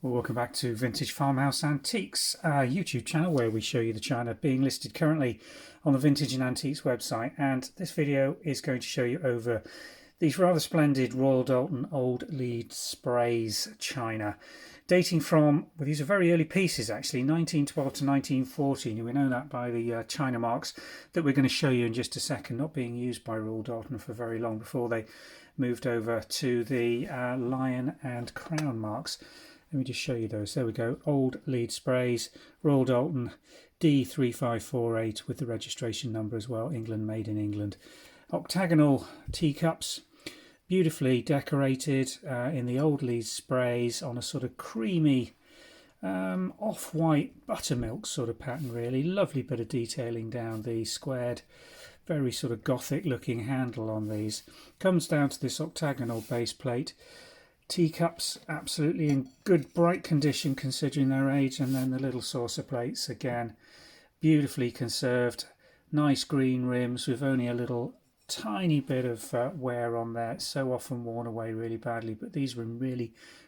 Well, welcome back to Vintage Farmhouse Antiques, YouTube channel where we show you the china being listed currently on the Vintage and Antiques website. And this video is going to show you over these rather splendid Royal Doulton Old Leeds Sprays china, dating from, well, these are very early pieces actually, 1912 to 1914. We know that by the china marks that we're going to show you in just a second, not being used by Royal Doulton for very long before they moved over to the lion and crown marks. Let me just show you those. There we go. Old Leeds Sprays, Royal Doulton, D3548 with the registration number as well. England, made in England. Octagonal teacups, beautifully decorated in the Old Leeds Sprays on a sort of creamy, off-white buttermilk sort of pattern really. Lovely bit of detailing down the squared, very sort of gothic looking handle on these. Comes down to this octagonal base plate. Teacups absolutely in good bright condition considering their age, and then the little saucer plates again beautifully conserved, nice green rims with only a little tiny bit of wear on there. It's so often worn away really badly, but these were in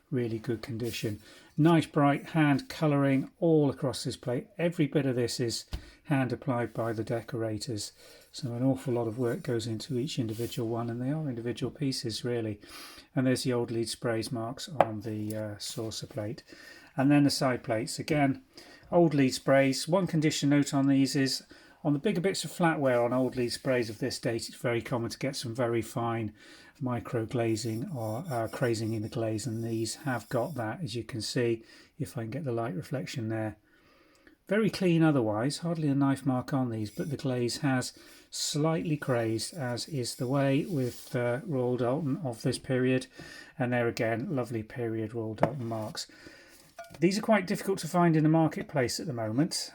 really good condition. Nice bright hand colouring all across this plate. Every bit of this is hand applied by the decorators, so an awful lot of work goes into each individual one, and they are individual pieces really. And there's the Old Leeds Sprays marks on the saucer plate, and then the side plates again, Old Leeds Sprays. One condition note on these is on the bigger bits of flatware on Old Leeds Sprays of this date, it's very common to get some very fine micro glazing or crazing in the glaze, and these have got that, as you can see if I can get the light reflection there. Very clean otherwise, hardly a knife mark on these, but the glaze has slightly crazed, as is the way with Royal Doulton of this period. And there again, lovely period Royal Doulton marks. These are quite difficult to find in the marketplace at the moment.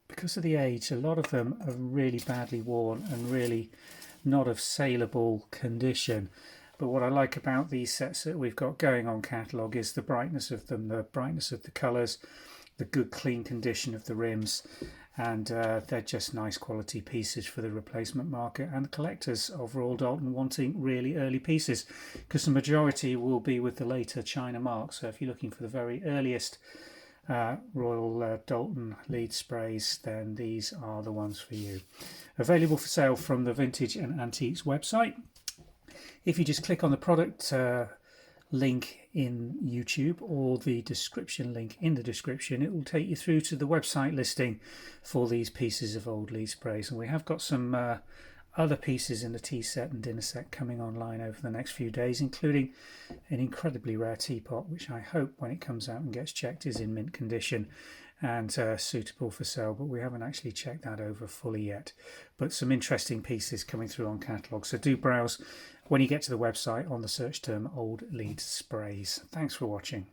Because of the age, a lot of them are really badly worn and really not of saleable condition. But what I like about these sets that we've got going on catalogue is the brightness of them, the brightness of the colours, the good clean condition of the rims, and they're just nice quality pieces for the replacement market and the collectors of Royal Doulton wanting really early pieces, because the majority will be with the later china marks. So if you're looking for the very earliest Royal Doulton Leeds Sprays, then these are the ones for you. Available for sale from the Vintage and Antiques website. If you just click on the product link in YouTube or the description link in the description, it will take you through to the website listing for these pieces of Old Leeds Sprays. And we have got some other pieces in the tea set and dinner set coming online over the next few days, including an incredibly rare teapot, which I hope when it comes out and gets checked is in mint condition and suitable for sale, but we haven't actually checked that over fully yet. But some interesting pieces coming through on catalogue, so do browse when you get to the website on the search term Old Leeds Sprays. Thanks for watching.